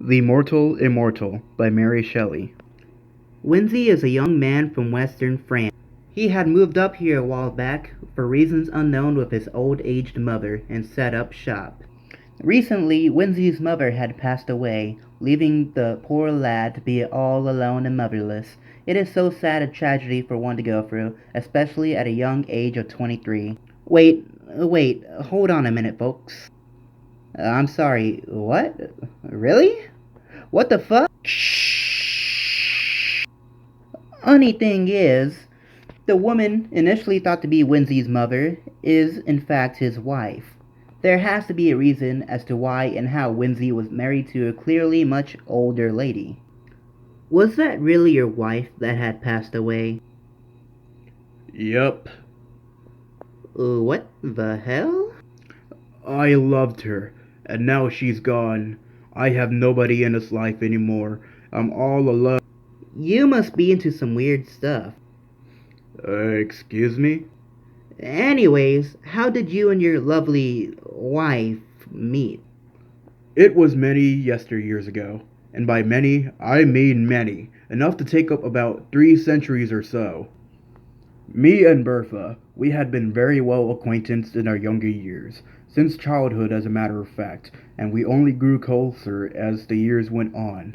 The Mortal Immortal by Mary Shelley. Winzy is a young man from western France. He had moved up here a while back for reasons unknown with his old-aged mother and set up shop. Recently, Winzy's mother had passed away, leaving the poor lad to be all alone and motherless. It is so sad a tragedy for one to go through, especially at a young age of 23. Wait, hold on a minute, folks. I'm sorry, what? Really? What the fuck? Funny thing is, the woman initially thought to be Winzy's mother is in fact his wife. There has to be a reason as to why and how Winzy was married to a clearly much older lady. Was that really your wife that had passed away? Yup. What the hell? I loved her, and now she's gone. I have nobody in this life anymore. I'm all alone. You must be into some weird stuff. Excuse me? Anyways, how did you and your lovely wife meet? It was many yesteryears ago, and by many, I mean many, enough to take up about 3 centuries or so. Me and Bertha, we had been very well acquainted in our younger years, since childhood as a matter of fact, and we only grew closer as the years went on.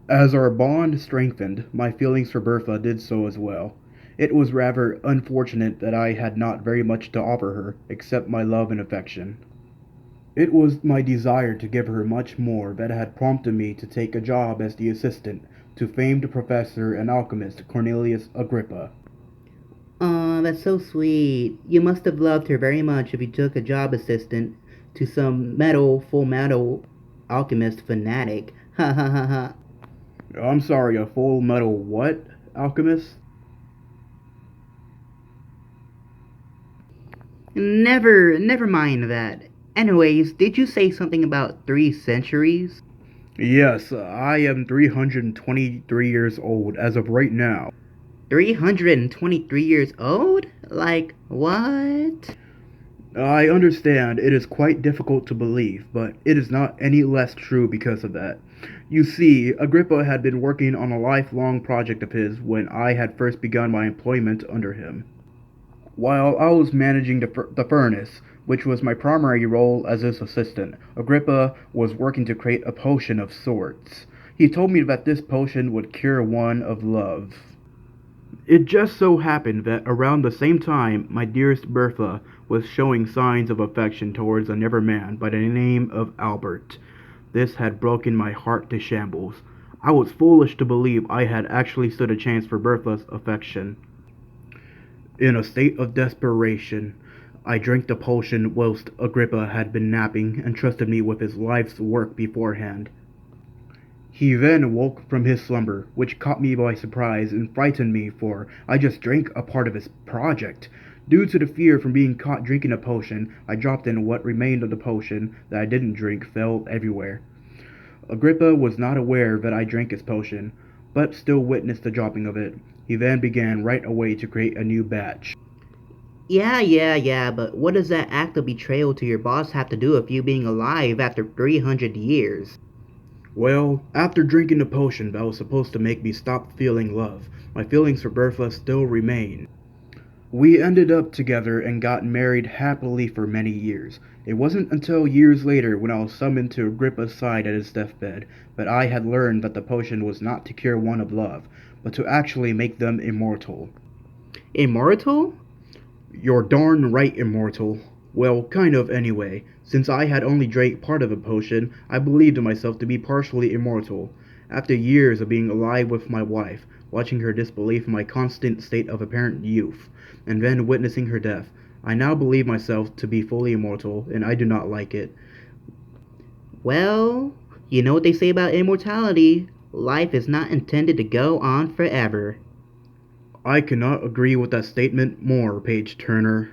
As our bond strengthened, my feelings for Bertha did so as well. It was rather unfortunate that I had not very much to offer her, except my love and affection. It was my desire to give her much more that had prompted me to take a job as the assistant to famed professor and alchemist Cornelius Agrippa. Aw, that's so sweet. You must have loved her very much if you took a job assistant to some full metal alchemist fanatic. Ha ha ha ha. I'm sorry, a full metal what, alchemist? Never mind that. Anyways, did you say something about 3 centuries? Yes, I am 323 years old as of right now. 323 years old? Like, what? I understand it is quite difficult to believe, but it is not any less true because of that. You see, Agrippa had been working on a lifelong project of his when I had first begun my employment under him. While I was managing the furnace, which was my primary role as his assistant, Agrippa was working to create a potion of sorts. He told me that this potion would cure one of love. It just so happened that around the same time my dearest Bertha was showing signs of affection towards another man by the name of Albert. This had broken my heart to shambles. I was foolish to believe I had actually stood a chance for Bertha's affection. In a state of desperation, I drank the potion whilst Agrippa had been napping and trusted me with his life's work beforehand. He then woke from his slumber, which caught me by surprise and frightened me, for I just drank a part of his project. Due to the fear from being caught drinking a potion, I dropped in what remained of the potion that I didn't drink fell everywhere. Agrippa was not aware that I drank his potion, but still witnessed the dropping of it. He then began right away to create a new batch. Yeah, but what does that act of betrayal to your boss have to do with you being alive after 300 years? Well, after drinking the potion that was supposed to make me stop feeling love, my feelings for Bertha still remain. We ended up together and got married happily for many years. It wasn't until years later, when I was summoned to Agrippa's side at his deathbed, that I had learned that the potion was not to cure one of love, but to actually make them immortal. Immortal? You're darn right, immortal. Well, kind of anyway. Since I had only drank part of a potion, I believed in myself to be partially immortal. After years of being alive with my wife, watching her disbelief in my constant state of apparent youth, and then witnessing her death, I now believe myself to be fully immortal, and I do not like it. Well, you know what they say about immortality. Life is not intended to go on forever. I cannot agree with that statement more, Page Turner.